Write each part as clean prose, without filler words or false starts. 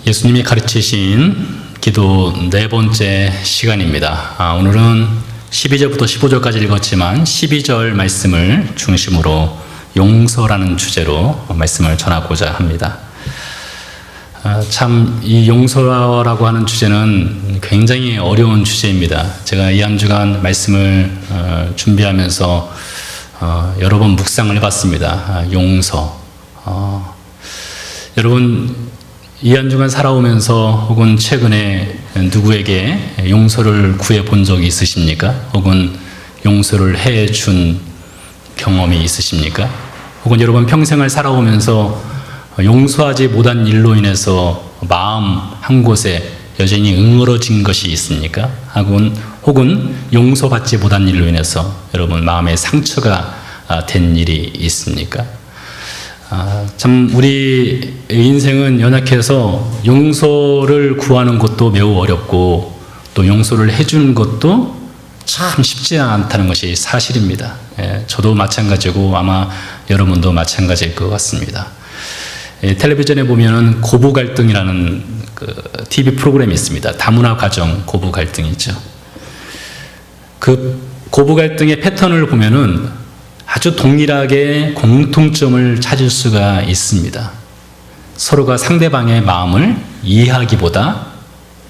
예수님이 가르치신 기도 네 번째 시간입니다. 오늘은 12절부터 15절까지 읽었지만 12절 말씀을 중심으로 용서라는 주제로 말씀을 전하고자 합니다. 참 이 용서라고 하는 주제는 굉장히 어려운 주제입니다. 제가 이 한 주간 말씀을 준비하면서 여러 번 묵상을 해봤습니다. 용서. 여러분 이 한 주간 살아오면서 혹은 최근에 누구에게 용서를 구해 본 적이 있으십니까? 혹은 용서를 해준 경험이 있으십니까? 혹은 여러분 평생을 살아오면서 용서하지 못한 일로 인해서 마음 한 곳에 여전히 응어러진 것이 있습니까? 혹은 용서받지 못한 일로 인해서 여러분 마음에 상처가 된 일이 있습니까? 참 우리 인생은 연약해서 용서를 구하는 것도 매우 어렵고 또 용서를 해주는 것도 참 쉽지 않다는 것이 사실입니다. 저도 마찬가지고 아마 여러분도 마찬가지일 것 같습니다. 텔레비전에 보면은 고부 갈등이라는 그 TV 프로그램이 있습니다. 다문화 가정 고부 갈등이죠. 그 고부 갈등의 패턴을 보면은 아주 동일하게 공통점을 찾을 수가 있습니다. 서로가 상대방의 마음을 이해하기보다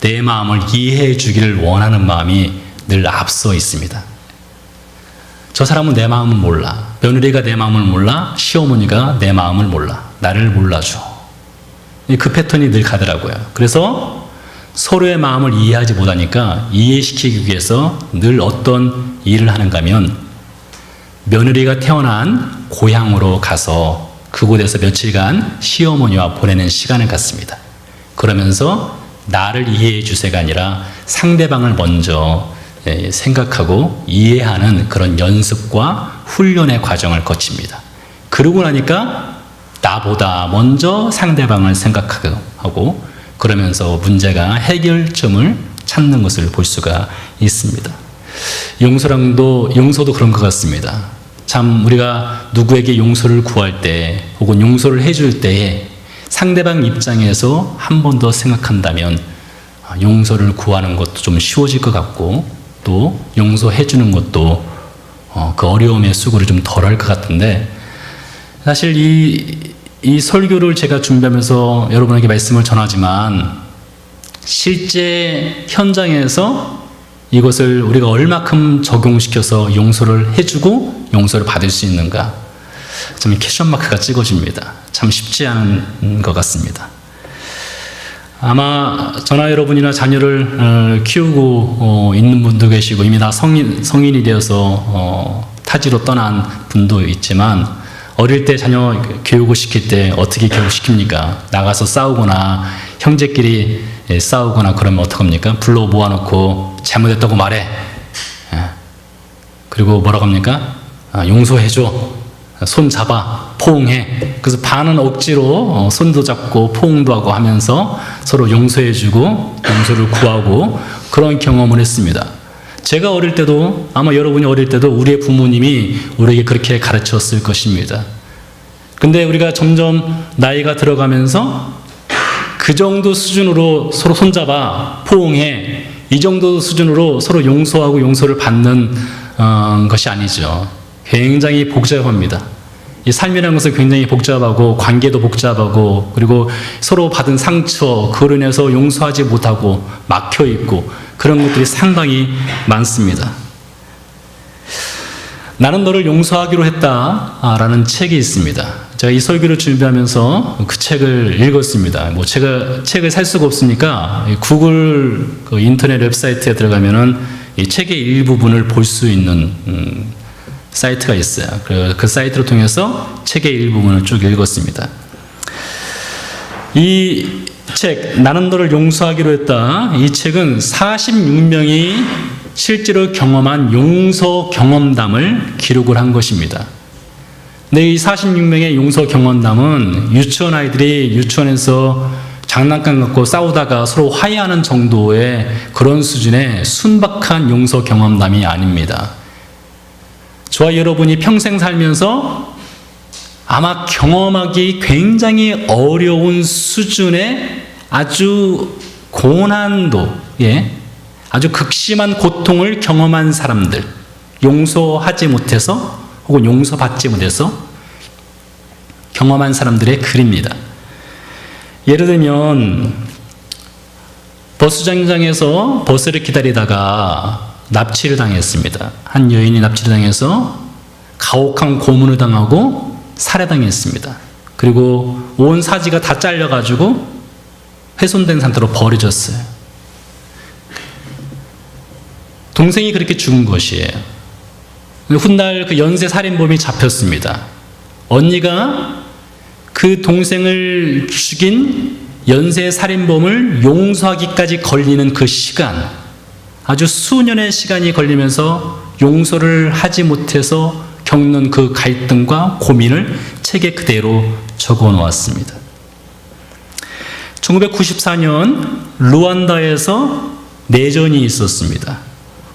내 마음을 이해해 주기를 원하는 마음이 늘 앞서 있습니다. 저 사람은 내 마음을 몰라. 며느리가 내 마음을 몰라. 시어머니가 내 마음을 몰라. 나를 몰라줘. 그 패턴이 늘 가더라고요. 그래서 서로의 마음을 이해하지 못하니까 이해시키기 위해서 늘 어떤 일을 하는가 하면 며느리가 태어난 고향으로 가서 그곳에서 며칠간 시어머니와 보내는 시간을 갖습니다. 그러면서 나를 이해해 주세가 아니라 상대방을 먼저 생각하고 이해하는 그런 연습과 훈련의 과정을 거칩니다. 그러고 나니까 나보다 먼저 상대방을 생각하고 그러면서 문제가 해결점을 찾는 것을 볼 수가 있습니다. 용서도 그런 것 같습니다. 참 우리가 누구에게 용서를 구할 때 혹은 용서를 해줄 때에 상대방 입장에서 한 번 더 생각한다면 용서를 구하는 것도 좀 쉬워질 것 같고 또 용서해 주는 것도 그 어려움의 수고를 좀 덜할 것 같은데 사실 이 설교를 제가 준비하면서 여러분에게 말씀을 전하지만 실제 현장에서 이것을 우리가 얼마큼 적용시켜서 용서를 해주고 용서를 받을 수 있는가 좀 퀘스천 마크가 찍어집니다. 참 쉽지 않은 것 같습니다. 아마 저나 여러분이나 자녀를 키우고 있는 분도 계시고 이미 다 성인이 되어서 타지로 떠난 분도 있지만 어릴 때 자녀 교육을 시킬 때 어떻게 교육시킵니까? 나가서 싸우거나 형제끼리 싸우거나 그러면 어떡합니까? 불러 모아놓고 잘못했다고 말해. 그리고 뭐라고 합니까? 용서해줘. 손 잡아. 포옹해. 그래서 반은 억지로 손도 잡고 포옹도 하고 하면서 서로 용서해주고 용서를 구하고 그런 경험을 했습니다. 제가 어릴 때도 아마 여러분이 어릴 때도 우리의 부모님이 우리에게 그렇게 가르쳤을 것입니다. 근데 우리가 점점 나이가 들어가면서 그 정도 수준으로 서로 손잡아 포옹해 이 정도 수준으로 서로 용서하고 용서를 받는 것이 아니죠. 굉장히 복잡합니다. 이 삶이라는 것은 굉장히 복잡하고 관계도 복잡하고 그리고 서로 받은 상처 그로 인해서 용서하지 못하고 막혀있고 그런 것들이 상당히 많습니다. 나는 너를 용서하기로 했다라는 책이 있습니다. 제가 이 설교를 준비하면서 그 책을 읽었습니다. 제가 책을 살 수가 없으니까 구글 그 인터넷 웹사이트에 들어가면은 이 책의 일부분을 볼 수 있는 사이트가 있어요. 그 사이트를 통해서 책의 일부분을 쭉 읽었습니다. 이 책, 나는 너를 용서하기로 했다. 이 책은 46명이 실제로 경험한 용서 경험담을 기록을 한 것입니다. 근데 이 46명의 용서 경험담은 유치원 아이들이 유치원에서 장난감 갖고 싸우다가 서로 화해하는 정도의 그런 수준의 순박한 용서 경험담이 아닙니다. 저와 여러분이 평생 살면서 아마 경험하기 굉장히 어려운 수준의 아주 고난도에 아주 극심한 고통을 경험한 사람들, 용서하지 못해서 혹은 용서받지 못해서 경험한 사람들의 글입니다. 예를 들면 버스 정류장에서 버스를 기다리다가 납치를 당했습니다. 한 여인이 납치를 당해서 가혹한 고문을 당하고 살해당했습니다. 그리고 온 사지가 다 잘려가지고 훼손된 상태로 버려졌어요. 동생이 그렇게 죽은 것이에요. 훗날 그 연쇄 살인범이 잡혔습니다. 언니가 그 동생을 죽인 연쇄 살인범을 용서하기까지 걸리는 그 시간, 아주 수년의 시간이 걸리면서 용서를 하지 못해서 겪는 그 갈등과 고민을 책에 그대로 적어 놓았습니다. 1994년 루안다에서 내전이 있었습니다.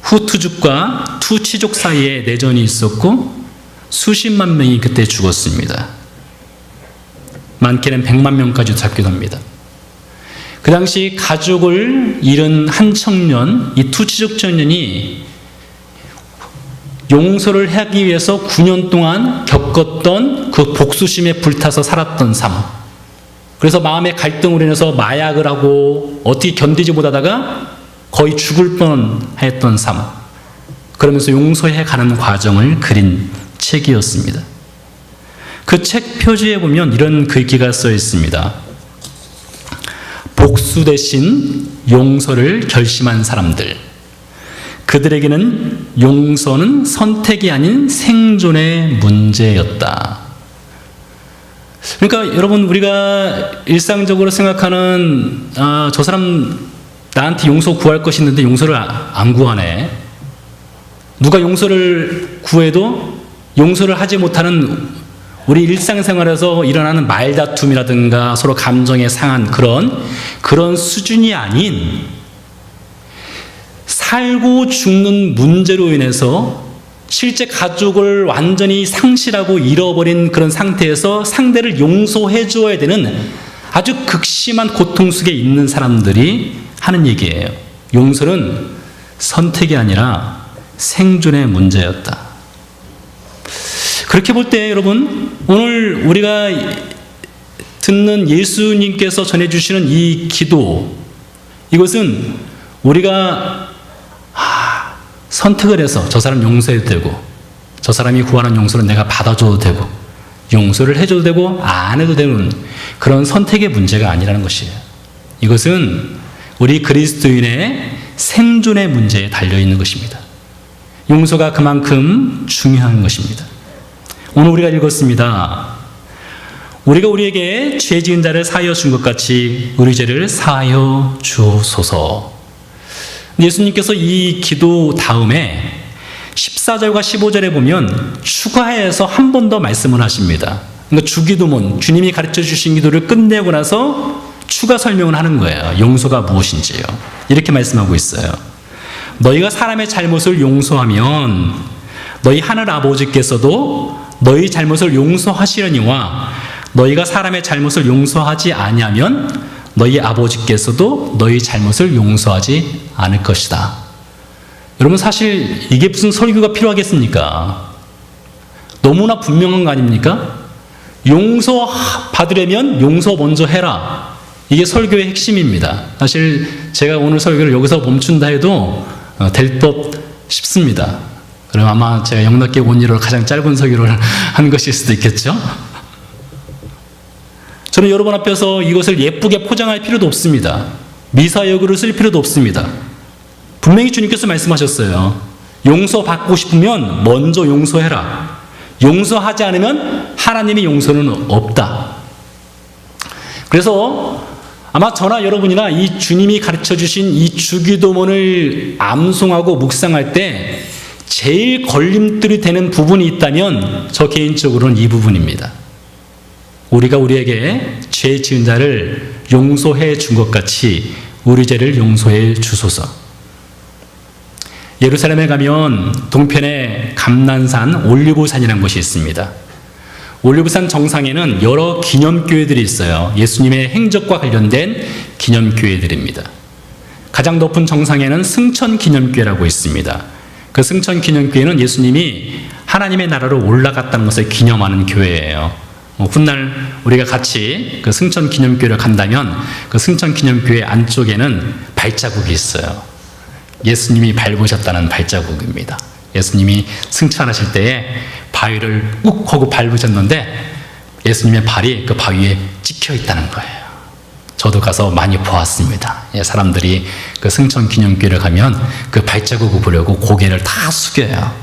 후투족과 투치족 사이에 내전이 있었고 수십만 명이 그때 죽었습니다. 많게는 100만 명까지 잡기도 합니다. 그 당시 가족을 잃은 한 청년, 이 투치족 청년이 용서를 하기 위해서 9년 동안 겪었던 그 복수심에 불타서 살았던 삶. 그래서 마음의 갈등으로 인해서 마약을 하고 어떻게 견디지 못하다가 거의 죽을 뻔했던 삶. 그러면서 용서해 가는 과정을 그린 책이었습니다. 그 책 표지에 보면 이런 글귀가 써 있습니다. 복수 대신 용서를 결심한 사람들. 그들에게는 용서는 선택이 아닌 생존의 문제였다. 그러니까 여러분, 우리가 일상적으로 생각하는 저 사람 나한테 용서 구할 것이 있는데 용서를 안 구하네. 누가 용서를 구해도 용서를 하지 못하는 우리 일상생활에서 일어나는 말다툼이라든가 서로 감정에 상한 그런 수준이 아닌 살고 죽는 문제로 인해서 실제 가족을 완전히 상실하고 잃어버린 그런 상태에서 상대를 용서해 줘야 되는 아주 극심한 고통 속에 있는 사람들이 하는 얘기예요. 용서는 선택이 아니라 생존의 문제였다. 그렇게 볼 때 여러분, 오늘 우리가 듣는 예수님께서 전해주시는 이 기도, 이것은 우리가 선택을 해서 저 사람 용서해도 되고, 저 사람이 구하는 용서는 내가 받아줘도 되고, 용서를 해줘도 되고 안 해도 되는 그런 선택의 문제가 아니라는 것이에요. 이것은 우리 그리스도인의 생존의 문제에 달려있는 것입니다. 용서가 그만큼 중요한 것입니다. 오늘 우리가 읽었습니다. 우리가 우리에게 죄 지은 자를 사하여 준 것 같이 우리 죄를 사하여 주소서. 예수님께서 이 기도 다음에 14절과 15절에 보면 추가해서 한 번 더 말씀을 하십니다. 그러니까 주기도문, 주님이 가르쳐 주신 기도를 끝내고 나서 추가 설명을 하는 거예요. 용서가 무엇인지요. 이렇게 말씀하고 있어요. 너희가 사람의 잘못을 용서하면 너희 하늘 아버지께서도 너희 잘못을 용서하시려니와 너희가 사람의 잘못을 용서하지 아니하면 너희 아버지께서도 너희 잘못을 용서하지 않을 것이다. 여러분, 사실 이게 무슨 설교가 필요하겠습니까? 너무나 분명한 거 아닙니까? 용서 받으려면 용서 먼저 해라. 이게 설교의 핵심입니다. 사실 제가 오늘 설교를 여기서 멈춘다 해도 될 법 싶습니다. 그럼 아마 제가 영락계 원리로 가장 짧은 설교를 한 것일 수도 있겠죠? 저는 여러분 앞에서 이것을 예쁘게 포장할 필요도 없습니다. 미사여구를 쓸 필요도 없습니다. 분명히 주님께서 말씀하셨어요. 용서받고 싶으면 먼저 용서해라. 용서하지 않으면 하나님의 용서는 없다. 그래서 아마 저나 여러분이나 이 주님이 가르쳐 주신 이 주기도문을 암송하고 묵상할 때 제일 걸림돌이 되는 부분이 있다면 저 개인적으로는 이 부분입니다. 우리가 우리에게 죄 지은 자를 용서해 준 것 같이 우리 죄를 용서해 주소서. 예루살렘에 가면 동편에 감난산 올리브산이라는 곳이 있습니다. 올리브산 정상에는 여러 기념교회들이 있어요. 예수님의 행적과 관련된 기념교회들입니다. 가장 높은 정상에는 승천기념교회라고 있습니다. 그 승천기념교회는 예수님이 하나님의 나라로 올라갔다는 것을 기념하는 교회예요. 훗날 우리가 같이 그 승천기념교회를 간다면 그 승천기념교회 안쪽에는 발자국이 있어요. 예수님이 밟으셨다는 발자국입니다. 예수님이 승천하실 때에 바위를 욱 하고 밟으셨는데 예수님의 발이 그 바위에 찍혀 있다는 거예요. 저도 가서 많이 보았습니다. 사람들이 그 승천기념교회를 가면 그 발자국을 보려고 고개를 다 숙여요.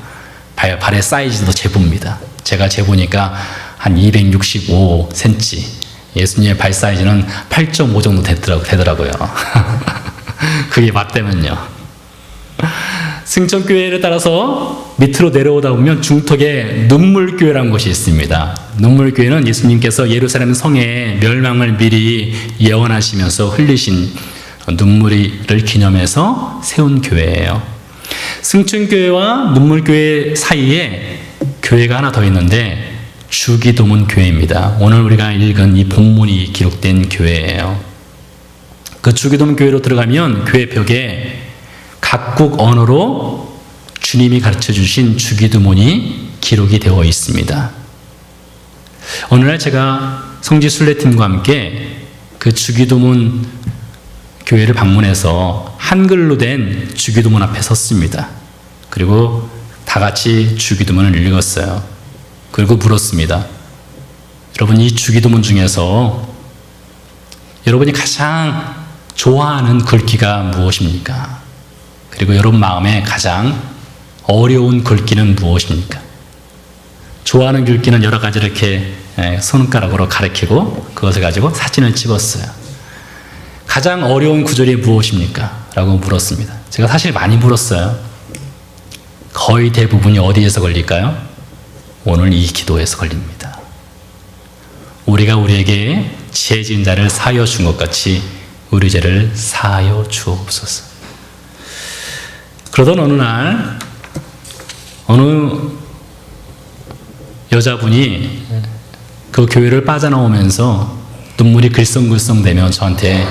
발의 사이즈도 재봅니다. 제가 재보니까 한 265cm, 예수님의 발 사이즈는 8.5 정도 되더라고요. 그게 맞다면요. 승천교회를 따라서 밑으로 내려오다 보면 중턱에 눈물교회라는 곳이 있습니다. 눈물교회는 예수님께서 예루살렘 성의 멸망을 미리 예언하시면서 흘리신 눈물을 기념해서 세운 교회예요. 승천교회와 눈물교회 사이에 교회가 하나 더 있는데 주기도문 교회입니다. 오늘 우리가 읽은 이 본문이 기록된 교회예요. 그 주기도문 교회로 들어가면 교회 벽에 각국 언어로 주님이 가르쳐 주신 주기도문이 기록이 되어 있습니다. 어느 날 제가 성지 순례팀과 함께 그 주기도문 교회를 방문해서 한글로 된 주기도문 앞에 섰습니다. 그리고 다 같이 주기도문을 읽었어요. 그리고 물었습니다. 여러분, 이 주기도문 중에서 여러분이 가장 좋아하는 글귀가 무엇입니까? 그리고 여러분 마음에 가장 어려운 글귀는 무엇입니까? 좋아하는 글귀는 여러 가지 이렇게 손가락으로 가리키고 그것을 가지고 사진을 찍었어요. 가장 어려운 구절이 무엇입니까? 라고 물었습니다. 제가 사실 많이 물었어요. 거의 대부분이 어디에서 걸릴까요? 오늘 이 기도에서 걸립니다. 우리가 우리에게 죄 지은 자를 사하여 준 것 같이 우리 죄를 사하여 주옵소서. 그러던 어느 날 어느 여자분이 그 교회를 빠져나오면서 눈물이 글썽글썽대며 저한테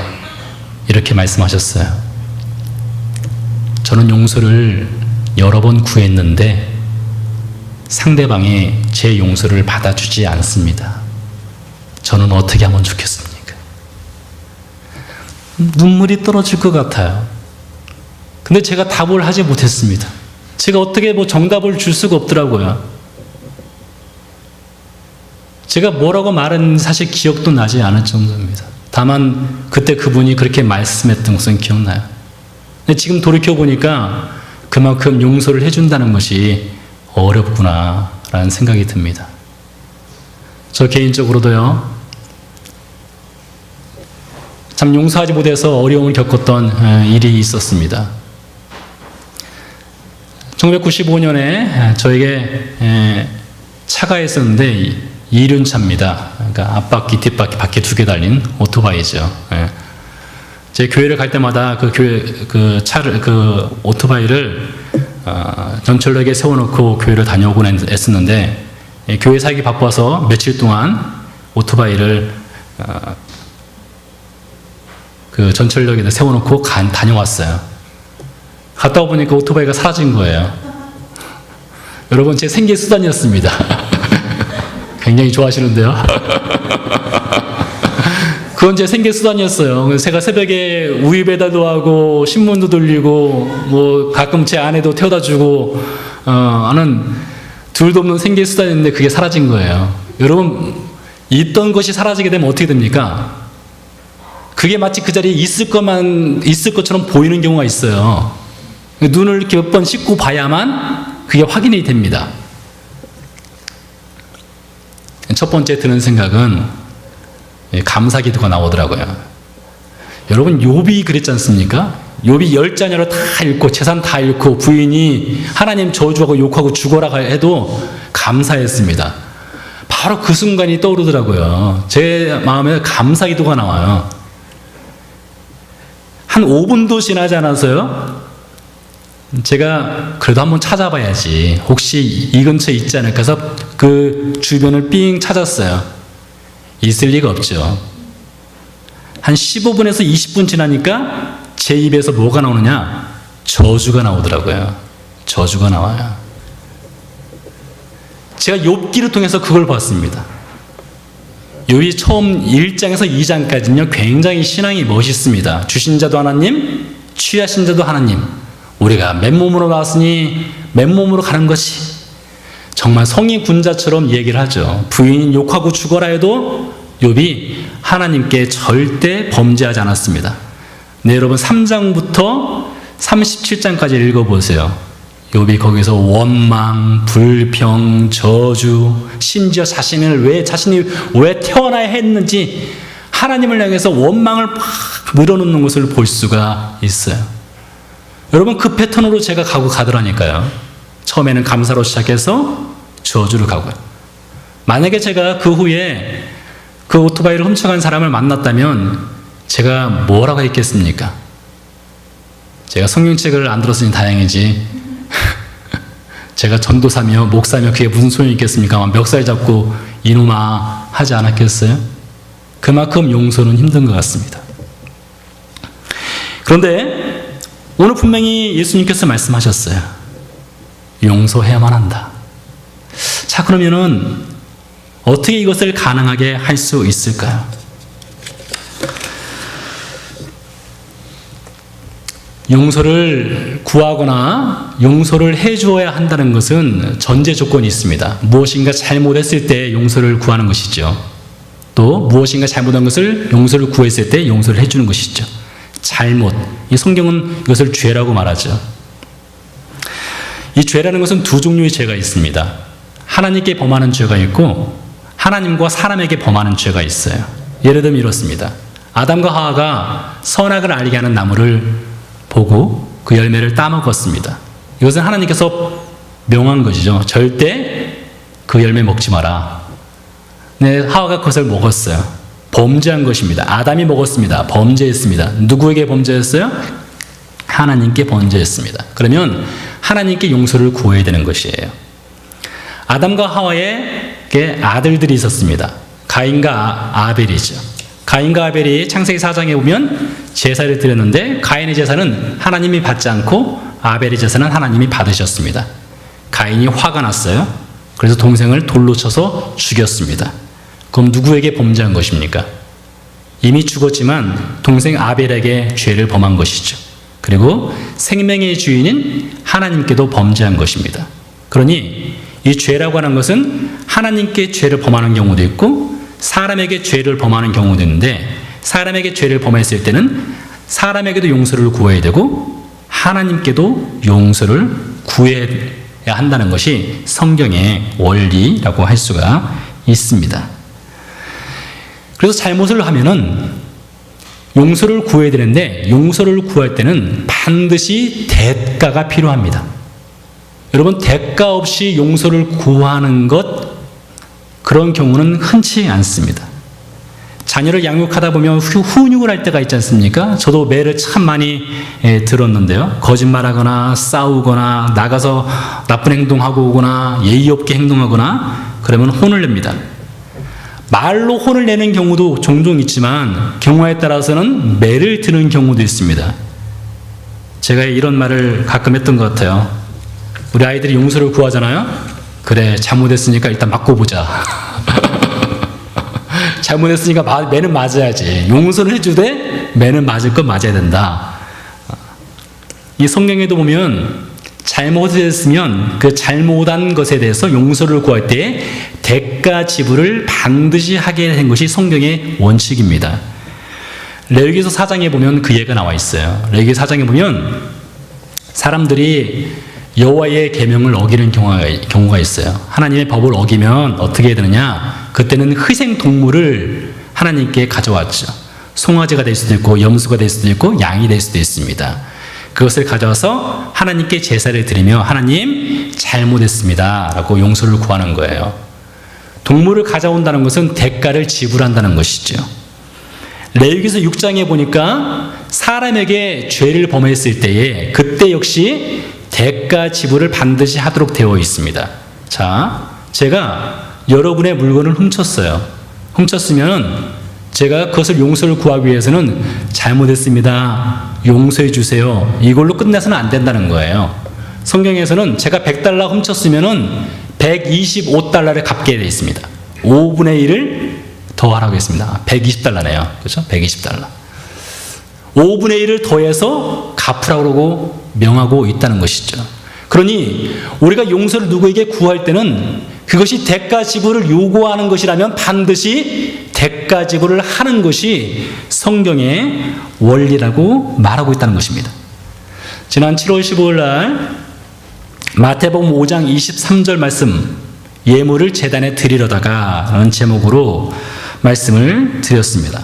이렇게 말씀하셨어요. 저는 용서를 여러 번 구했는데 상대방이 제 용서를 받아주지 않습니다. 저는 어떻게 하면 좋겠습니까? 눈물이 떨어질 것 같아요. 근데 제가 답을 하지 못했습니다. 제가 어떻게 정답을 줄 수가 없더라고요. 제가 뭐라고 말했는지 사실 기억도 나지 않을 정도입니다. 다만 그때 그분이 그렇게 말씀했던 것은 기억나요. 근데 지금 돌이켜보니까 그만큼 용서를 해준다는 것이 어렵구나라는 생각이 듭니다. 저 개인적으로도요, 참 용서하지 못해서 어려움을 겪었던 일이 있었습니다. 1995년에 저에게 차가 있었는데 이륜차입니다. 그러니까 앞바퀴, 뒷바퀴, 바퀴 2개 달린 오토바이죠. 제 교회를 갈 때마다 그 오토바이를 전철역에 세워놓고 교회를 다녀오곤 했었는데 교회 살기 바빠서 며칠 동안 오토바이를 그 전철역에다 세워놓고 다녀왔어요. 갔다 와보니까 오토바이가 사라진 거예요. 여러분, 제 생계 수단이었습니다. 굉장히 좋아하시는데요. 그건 제 생계 수단이었어요. 제가 새벽에 우유 배달도 하고 신문도 돌리고 뭐 가끔 제 아내도 태워다 주고 하는 둘도 없는 생계 수단이었는데 그게 사라진 거예요. 여러분, 있던 것이 사라지게 되면 어떻게 됩니까? 그게 마치 그 자리에 있을 것처럼 보이는 경우가 있어요. 눈을 이렇게 몇 번 씻고 봐야만 그게 확인이 됩니다. 첫 번째 드는 생각은 감사기도가 나오더라고요. 여러분, 욥이 그랬지 않습니까? 욥이 10자녀를 다 잃고 재산 다 잃고 부인이 하나님 저주하고 욕하고 죽어라 해도 감사했습니다. 바로 그 순간이 떠오르더라고요. 제 마음에 감사기도가 나와요. 한 5분도 지나지 않아서요, 제가 그래도 한번 찾아봐야지, 혹시 이 근처에 있지 않을까 해서 그 주변을 삥 찾았어요. 있을 리가 없죠. 한 15분에서 20분 지나니까 제 입에서 뭐가 나오느냐? 저주가 나오더라고요. 저주가 나와요. 제가 욥기를 통해서 그걸 봤습니다. 욥이 처음 1장에서 2장까지는요, 굉장히 신앙이 멋있습니다. 주신 자도 하나님, 취하신 자도 하나님. 우리가 맨몸으로 나왔으니 맨몸으로 가는 것이. 정말 성인 군자처럼 얘기를 하죠. 부인인 욕하고 죽어라 해도 욥이 하나님께 절대 범죄하지 않았습니다. 네, 여러분 3장부터 37장까지 읽어보세요. 욥이 거기서 원망, 불평, 저주, 심지어 자신이 왜 태어나야 했는지 하나님을 향해서 원망을 막 늘어놓는 것을 볼 수가 있어요. 여러분 그 패턴으로 제가 가더라니까요. 처음에는 감사로 시작해서 저주를 가고요. 만약에 제가 그 후에 그 오토바이를 훔쳐간 사람을 만났다면 제가 뭐라고 했겠습니까? 제가 성경책을 안 들었으니 다행이지. 제가 전도사며 목사며 그게 무슨 소용이 있겠습니까? 멱살 잡고 이놈아 하지 않았겠어요? 그만큼 용서는 힘든 것 같습니다. 그런데 오늘 분명히 예수님께서 말씀하셨어요. 용서해야만 한다. 자, 그러면은 어떻게 이것을 가능하게 할 수 있을까요? 용서를 구하거나 용서를 해주어야 한다는 것은 전제 조건이 있습니다. 무엇인가 잘못했을 때 용서를 구하는 것이죠. 또 무엇인가 잘못한 것을 용서를 구했을 때 용서를 해주는 것이죠. 잘못. 이 성경은 이것을 죄라고 말하죠. 이 죄라는 것은 두 종류의 죄가 있습니다. 하나님께 범하는 죄가 있고 하나님과 사람에게 범하는 죄가 있어요. 예를 들면 이렇습니다. 아담과 하와가 선악을 알게 하는 나무를 보고 그 열매를 따먹었습니다. 이것은 하나님께서 명한 것이죠. 절대 그 열매 먹지 마라. 네, 하와가 그것을 먹었어요. 범죄한 것입니다. 아담이 먹었습니다. 범죄했습니다. 누구에게 범죄했어요? 하나님께 범죄했습니다. 그러면 하나님께 용서를 구해야 되는 것이에요. 아담과 하와에게 아들들이 있었습니다. 가인과 아벨이죠. 가인과 아벨이 창세기 4장에 보면 제사를 드렸는데 가인의 제사는 하나님이 받지 않고 아벨의 제사는 하나님이 받으셨습니다. 가인이 화가 났어요. 그래서 동생을 돌로 쳐서 죽였습니다. 그럼 누구에게 범죄한 것입니까? 이미 죽었지만 동생 아벨에게 죄를 범한 것이죠. 그리고 생명의 주인인 하나님께도 범죄한 것입니다. 그러니 이 죄라고 하는 것은 하나님께 죄를 범하는 경우도 있고 사람에게 죄를 범하는 경우도 있는데 사람에게 죄를 범했을 때는 사람에게도 용서를 구해야 되고 하나님께도 용서를 구해야 한다는 것이 성경의 원리라고 할 수가 있습니다. 그래서 잘못을 하면은 용서를 구해야 되는데 용서를 구할 때는 반드시 대가가 필요합니다. 여러분 대가 없이 용서를 구하는 것 그런 경우는 흔치 않습니다. 자녀를 양육하다 보면 훈육을 할 때가 있지 않습니까? 저도 매를 참 많이 들었는데요. 거짓말하거나 싸우거나 나가서 나쁜 행동하고 오거나 예의 없게 행동하거나 그러면 혼을 냅니다. 말로 혼을 내는 경우도 종종 있지만 경우에 따라서는 매를 드는 경우도 있습니다. 제가 이런 말을 가끔 했던 것 같아요. 우리 아이들이 용서를 구하잖아요. 그래 잘못했으니까 일단 맞고 보자. 잘못했으니까 매는 맞아야지. 용서를 해주되 매는 맞을 건 맞아야 된다. 이 성경에도 보면 잘못을 했으면 그 잘못한 것에 대해서 용서를 구할 때 대가 지불을 반드시 하게 된 것이 성경의 원칙입니다. 레위기서 4장에 보면 그 예가 나와 있어요. 레위기 4장에 보면 사람들이 여호와의 계명을 어기는 경우가 있어요. 하나님의 법을 어기면 어떻게 해야 되느냐? 그때는 희생 동물을 하나님께 가져왔죠. 송아지가 될 수도 있고 염소가 될 수도 있고 양이 될 수도 있습니다. 그것을 가져와서 하나님께 제사를 드리며 하나님 잘못했습니다 라고 용서를 구하는 거예요. 동물을 가져온다는 것은 대가를 지불한다는 것이죠. 레위기서 6장에 보니까 사람에게 죄를 범했을 때에 그때 역시 대가 지불을 반드시 하도록 되어 있습니다. 자, 제가 여러분의 물건을 훔쳤어요. 훔쳤으면 제가 그것을 용서를 구하기 위해서는 잘못했습니다, 용서해 주세요, 이걸로 끝내서는 안 된다는 거예요. 성경에서는 제가 $100 훔쳤으면은 $125를 갚게 되어 있습니다. 5분의 1을 더 하라고 했습니다. $120네요. 그렇죠? $120. 5분의 1을 더해서 갚으라고 그러고 명하고 있다는 것이죠. 그러니 우리가 용서를 누구에게 구할 때는 그것이 대가 지불을 요구하는 것이라면 반드시 대가 지불을 하는 것이 성경의 원리라고 말하고 있다는 것입니다. 지난 7월 15일 날 마태복음 5장 23절 말씀, 예물을 제단에 드리려다가 라는 제목으로 말씀을 드렸습니다.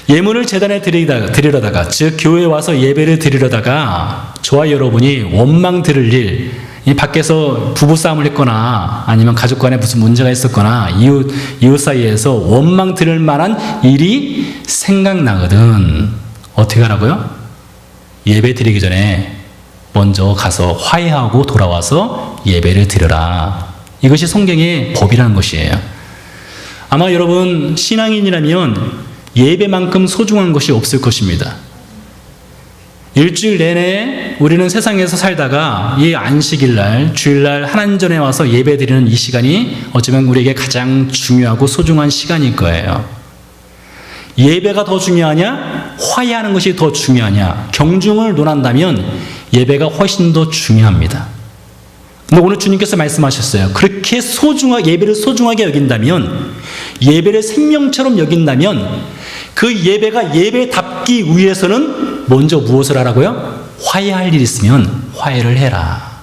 예물을 제단에 드리려다가, 즉 교회에 와서 예배를 드리려다가 저와 여러분이 원망 들을 일, 이 밖에서 부부싸움을 했거나 아니면 가족 간에 무슨 문제가 있었거나 이웃 사이에서 원망 들을 만한 일이 생각나거든 어떻게 하라고요? 예배 드리기 전에 먼저 가서 화해하고 돌아와서 예배를 드려라. 이것이 성경의 법이라는 것이에요. 아마 여러분 신앙인이라면 예배만큼 소중한 것이 없을 것입니다. 일주일 내내 우리는 세상에서 살다가 이 안식일날, 주일날 하나님 전에 와서 예배 드리는 이 시간이 어쩌면 우리에게 가장 중요하고 소중한 시간일 거예요. 예배가 더 중요하냐? 화해하는 것이 더 중요하냐? 경중을 논한다면 예배가 훨씬 더 중요합니다. 근데 오늘 주님께서 말씀하셨어요. 그렇게 예배를 소중하게 여긴다면, 예배를 생명처럼 여긴다면 그 예배가 예배답기 위해서는 먼저 무엇을 하라고요? 화해할 일이 있으면 화해를 해라.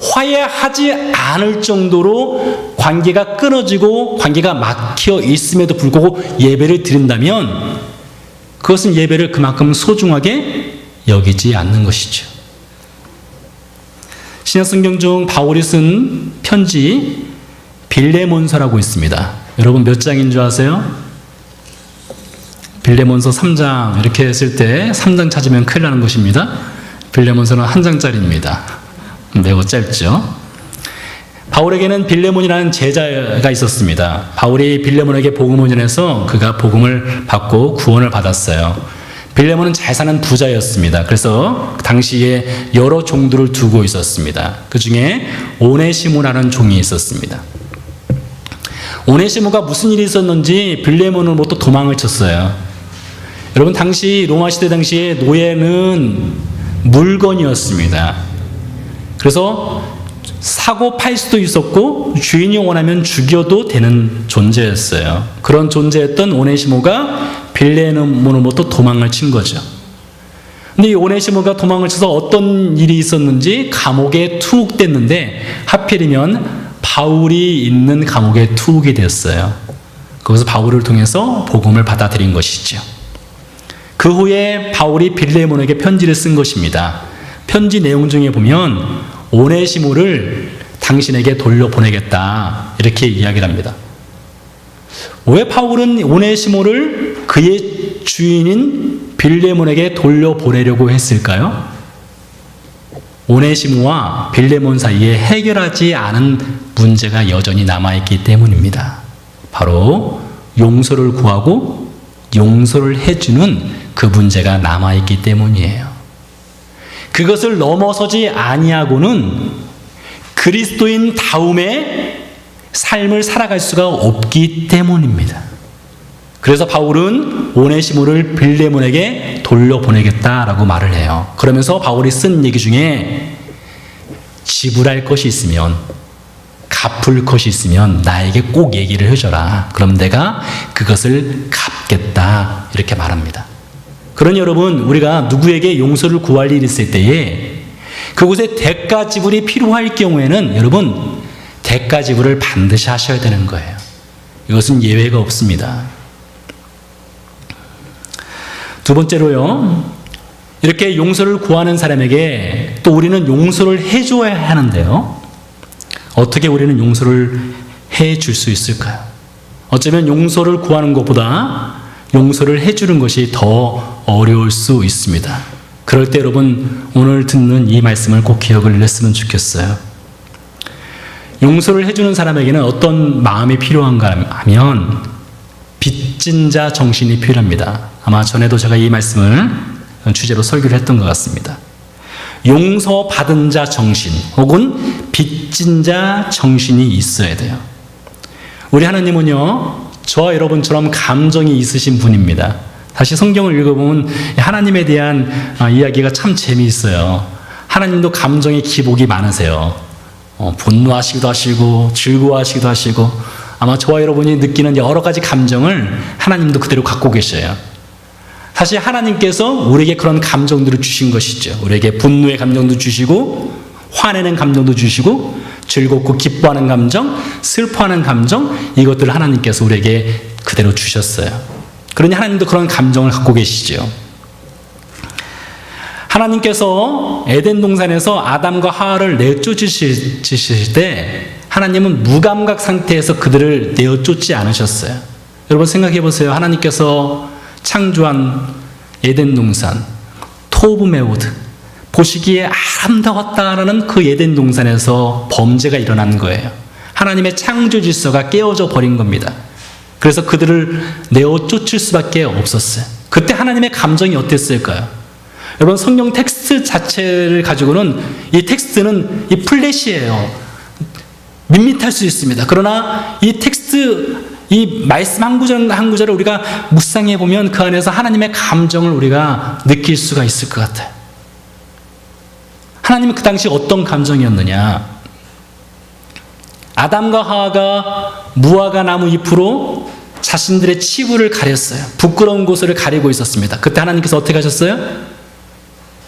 화해하지 않을 정도로 관계가 끊어지고 관계가 막혀 있음에도 불구하고 예배를 드린다면 그것은 예배를 그만큼 소중하게 여기지 않는 것이죠. 신약성경 중 바울이 쓴 편지 빌레몬서라고 있습니다. 여러분 몇 장인 줄 아세요? 빌레몬서 3장 이렇게 했을 때 3장 찾으면 큰일 나는 것입니다. 빌레몬서는 1장짜리입니다. 매우 짧죠. 바울에게는 빌레몬이라는 제자가 있었습니다. 바울이 빌레몬에게 복음을 전해서 그가 복음을 받고 구원을 받았어요. 빌레몬은 잘 사는 부자였습니다. 그래서 당시에 여러 종들을 두고 있었습니다. 그 중에 오네시모라는 종이 있었습니다. 오네시모가 무슨 일이 있었는지 빌레몬은 또 도망을 쳤어요. 여러분 당시 로마 시대 당시에 노예는 물건이었습니다. 그래서 사고 팔 수도 있었고 주인이 원하면 죽여도 되는 존재였어요. 그런 존재였던 오네시모가 빌레몬으로부터 도망을 친 거죠. 근데 이 오네시모가 도망을 쳐서 어떤 일이 있었는지 감옥에 투옥됐는데 하필이면 바울이 있는 감옥에 투옥이 됐어요. 거기서 바울을 통해서 복음을 받아들인 것이죠. 그 후에 바울이 빌레몬에게 편지를 쓴 것입니다. 편지 내용 중에 보면 오네시모를 당신에게 돌려보내겠다 이렇게 이야기를 합니다. 왜 바울은 오네시모를 그의 주인인 빌레몬에게 돌려보내려고 했을까요? 오네시모와 빌레몬 사이에 해결하지 않은 문제가 여전히 남아있기 때문입니다. 바로 용서를 구하고 용서를 해주는 그 문제가 남아있기 때문이에요. 그것을 넘어서지 아니하고는 그리스도인 다움의 삶을 살아갈 수가 없기 때문입니다. 그래서 바울은 오네시모를 빌레몬에게 돌려보내겠다라고 말을 해요. 그러면서 바울이 쓴 얘기 중에 지불할 것이 있으면, 갚을 것이 있으면 나에게 꼭 얘기를 해줘라. 그럼 내가 그것을 갚겠다 이렇게 말합니다. 그러니 여러분 우리가 누구에게 용서를 구할 일이 있을 때에 그곳에 대가 지불이 필요할 경우에는 여러분 대가 지불을 반드시 하셔야 되는 거예요. 이것은 예외가 없습니다. 두 번째로요, 이렇게 용서를 구하는 사람에게 또 우리는 용서를 해줘야 하는데요, 어떻게 우리는 용서를 해줄 수 있을까요? 어쩌면 용서를 구하는 것보다 용서를 해주는 것이 더 어려울 수 있습니다. 그럴 때 여러분 오늘 듣는 이 말씀을 꼭 기억을 했으면 좋겠어요. 용서를 해주는 사람에게는 어떤 마음이 필요한가 하면 빚진 자 정신이 필요합니다. 아마 전에도 제가 이 말씀을 주제로 설교를 했던 것 같습니다. 용서받은 자 정신 혹은 빚진 자 정신이 있어야 돼요. 우리 하나님은요, 저와 여러분처럼 감정이 있으신 분입니다. 다시 성경을 읽어보면 하나님에 대한 이야기가 참 재미있어요. 하나님도 감정의 기복이 많으세요. 분노하시기도 하시고 즐거워하시기도 하시고, 아마 저와 여러분이 느끼는 여러 가지 감정을 하나님도 그대로 갖고 계셔요. 사실 하나님께서 우리에게 그런 감정들을 주신 것이죠. 우리에게 분노의 감정도 주시고, 화내는 감정도 주시고, 즐겁고 기뻐하는 감정, 슬퍼하는 감정, 이것들을 하나님께서 우리에게 그대로 주셨어요. 그러니 하나님도 그런 감정을 갖고 계시죠. 하나님께서 에덴 동산에서 아담과 하와를 내쫓으실 때 하나님은 무감각 상태에서 그들을 내어쫓지 않으셨어요. 여러분 생각해 보세요. 하나님께서 창조한 에덴 동산, 토브메오드, 보시기에 아름다웠다라는 그 에덴 동산에서 범죄가 일어난 거예요. 하나님의 창조 질서가 깨어져 버린 겁니다. 그래서 그들을 내어쫓을 수밖에 없었어요. 그때 하나님의 감정이 어땠을까요? 여러분 성경 텍스트 자체를 가지고는 이 텍스트는 이 플래시예요. 밋밋할 수 있습니다. 그러나 이 텍스트, 이 말씀 한 구절 한 구절을 우리가 묵상해 보면 그 안에서 하나님의 감정을 우리가 느낄 수가 있을 것 같아요. 하나님은 그 당시 어떤 감정이었느냐? 아담과 하와가 무화과 나무 잎으로 자신들의 치부를 가렸어요. 부끄러운 곳을 가리고 있었습니다. 그때 하나님께서 어떻게 하셨어요?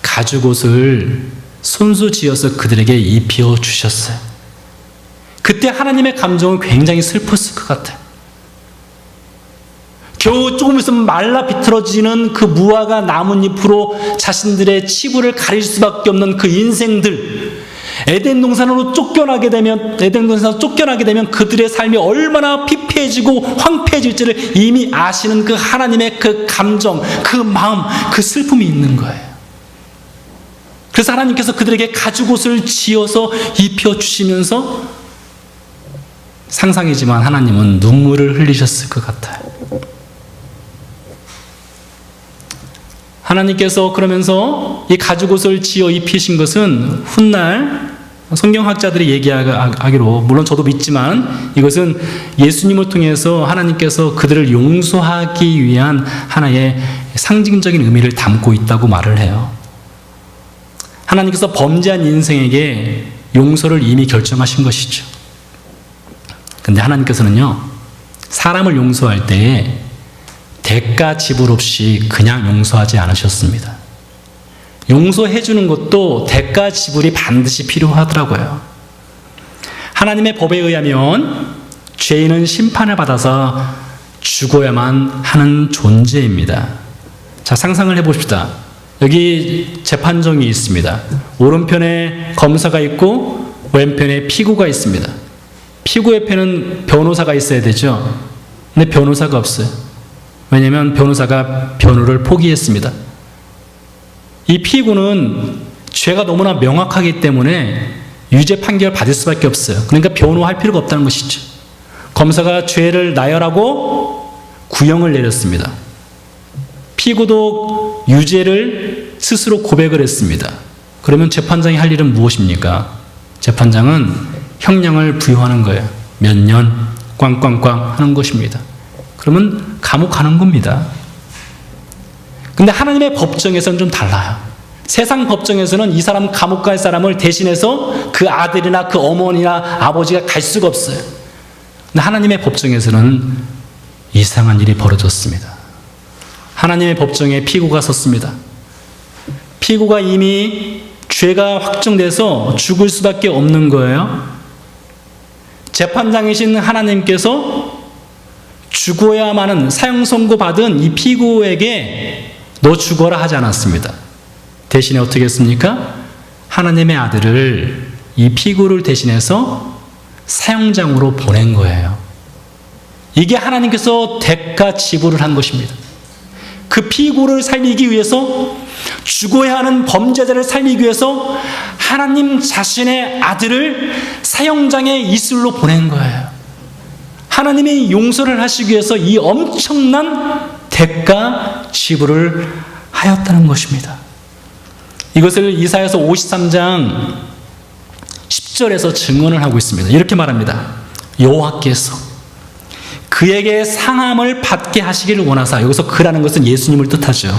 가죽옷을 손수 지어서 그들에게 입혀 주셨어요. 그때 하나님의 감정은 굉장히 슬펐을 것 같아요. 겨우 조금 있으면 말라 비틀어지는 그 무화과 나뭇잎으로 자신들의 치부를 가릴 수밖에 없는 그 인생들, 에덴 동산으로 쫓겨나게 되면 그들의 삶이 얼마나 피폐해지고 황폐해질지를 이미 아시는 그 하나님의 그 감정, 그 마음, 그 슬픔이 있는 거예요. 그래서 하나님께서 그들에게 가죽옷을 지어서 입혀주시면서, 상상이지만 하나님은 눈물을 흘리셨을 것 같아요. 하나님께서 그러면서 이 가죽옷을 지어 입히신 것은 훗날 성경학자들이 얘기하기로, 물론 저도 믿지만 이것은 예수님을 통해서 하나님께서 그들을 용서하기 위한 하나의 상징적인 의미를 담고 있다고 말을 해요. 하나님께서 범죄한 인생에게 용서를 이미 결정하신 것이죠. 근데 하나님께서는요, 사람을 용서할 때에 대가 지불 없이 그냥 용서하지 않으셨습니다. 용서해 주는 것도 대가 지불이 반드시 필요하더라고요. 하나님의 법에 의하면 죄인은 심판을 받아서 죽어야만 하는 존재입니다. 자, 상상을 해봅시다. 여기 재판정이 있습니다. 오른편에 검사가 있고 왼편에 피고가 있습니다. 피고 옆에는 변호사가 있어야 되죠. 근데 변호사가 없어요. 왜냐하면 변호사가 변호를 포기했습니다. 이 피고는 죄가 너무나 명확하기 때문에 유죄 판결 받을 수밖에 없어요. 그러니까 변호할 필요가 없다는 것이죠. 검사가 죄를 나열하고 구형을 내렸습니다. 피고도 유죄를 스스로 고백을 했습니다. 그러면 재판장이 할 일은 무엇입니까? 재판장은 형량을 부여하는 거예요. 몇 년 꽝꽝꽝 하는 것입니다. 그러면 감옥 가는 겁니다. 근데 하나님의 법정에서는 좀 달라요. 세상 법정에서는 이 사람 감옥 갈 사람을 대신해서 그 아들이나 그 어머니나 아버지가 갈 수가 없어요. 근데 하나님의 법정에서는 이상한 일이 벌어졌습니다. 하나님의 법정에 피고가 섰습니다. 피고가 이미 죄가 확정돼서 죽을 수밖에 없는 거예요. 재판장이신 하나님께서 죽어야만 하는 사형 선고 받은 이 피고에게 너 죽어라 하지 않았습니다. 대신에 어떻게 했습니까? 하나님의 아들을 이 피고를 대신해서 사형장으로 보낸 거예요. 이게 하나님께서 대가 지불을 한 것입니다. 그 피고를 살리기 위해서, 죽어야 하는 범죄자를 살리기 위해서 하나님 자신의 아들을 사형장의 이슬로 보낸 거예요. 하나님이 용서를 하시기 위해서 이 엄청난 대가 지불을 하였다는 것입니다. 이것을 이사야서 53장 10절에서 증언을 하고 있습니다. 이렇게 말합니다. 여호와께서 그에게 상함을 받게 하시기를 원하사, 여기서 그라는 것은 예수님을 뜻하죠.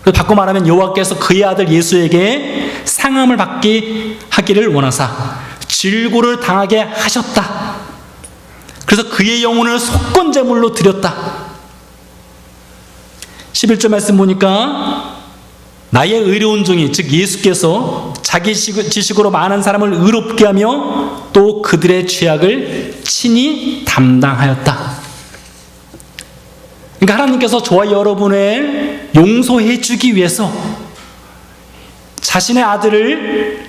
그래서 바꿔 말하면 여호와께서 그의 아들 예수에게 상함을 받게 하기를 원하사 질고를 당하게 하셨다. 그래서 그의 영혼을 속건제물로 드렸다. 11절 말씀 보니까 나의 의로운 종이, 즉 예수께서 자기 지식으로 많은 사람을 의롭게 하며 또 그들의 죄악을 친히 담당하였다. 그러니까 하나님께서 저와 여러분을 용서해 주기 위해서 자신의 아들을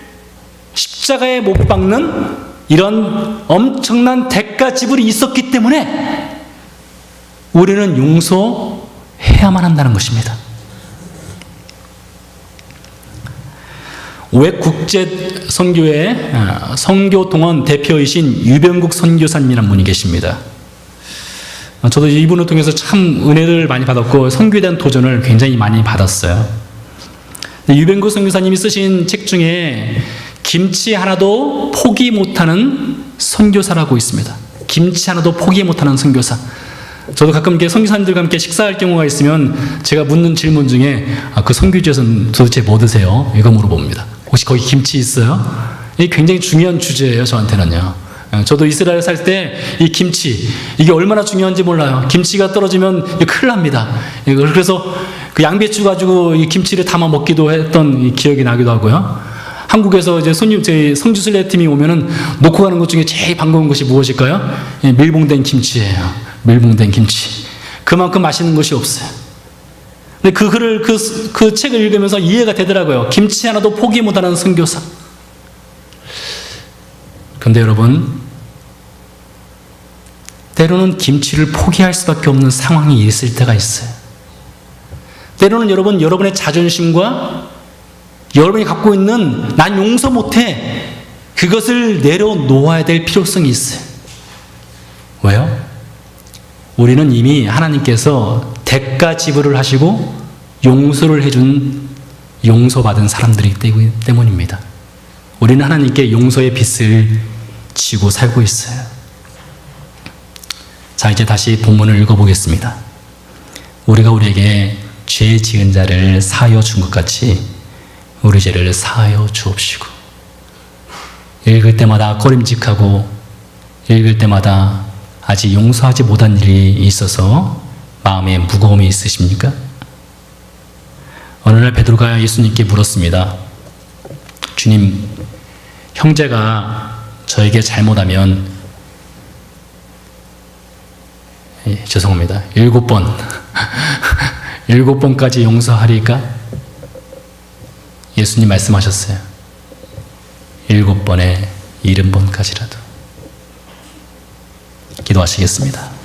십자가에 못 박는 이런 엄청난 대가 지불이 있었기 때문에 우리는 용서해야만 한다는 것입니다. 외국제 선교회 선교동원 대표이신 유병국 선교사님이라는 분이 계십니다. 저도 이분을 통해서 참 은혜를 많이 받았고 선교에 대한 도전을 굉장히 많이 받았어요. 유병국 선교사님이 쓰신 책 중에 김치 하나도 포기 못하는 선교사라고 있습니다. 김치 하나도 포기 못하는 선교사. 저도 가끔 이렇게 선교사님들과 함께 식사할 경우가 있으면 제가 묻는 질문 중에 그 선교지에서는 도대체 뭐 드세요? 이거 물어봅니다. 혹시 거기 김치 있어요? 이게 굉장히 중요한 주제예요, 저한테는요. 저도 이스라엘 살 때 이 김치, 이게 얼마나 중요한지 몰라요. 김치가 떨어지면 큰일 납니다. 그래서 그 양배추 가지고 이 김치를 담아 먹기도 했던 기억이 나기도 하고요. 한국에서 이제 저희 성주순례 팀이 오면은 놓고 가는 것 중에 제일 반가운 것이 무엇일까요? 밀봉된 김치예요. 밀봉된 김치. 그만큼 맛있는 것이 없어요. 근데 그 글을, 그 책을 읽으면서 이해가 되더라고요. 김치 하나도 포기 못하는 선교사. 그런데 여러분, 때로는 김치를 포기할 수밖에 없는 상황이 있을 때가 있어요. 때로는 여러분의 자존심과 여러분이 갖고 있는 난 용서 못해, 그것을 내려놓아야 될 필요성이 있어요. 왜요? 우리는 이미 하나님께서 대가 지불을 하시고 용서를 해준 용서받은 사람들이기 때문입니다. 우리는 하나님께 용서의 빚을 지고 살고 있어요. 자, 이제 다시 본문을 읽어보겠습니다. 우리가 우리에게 죄 지은 자를 사하여 준 것 같이 우리 죄를 사하여 주옵시고. 읽을 때마다 꺼림직하고 읽을 때마다 아직 용서하지 못한 일이 있어서 마음에 무거움이 있으십니까? 어느 날 베드로가 예수님께 물었습니다. 주님, 형제가 저에게 잘못하면 죄송합니다. 7번 7번까지 용서하리까? 예수님 말씀하셨어요. 7번에 70번까지라도. 기도하시겠습니다.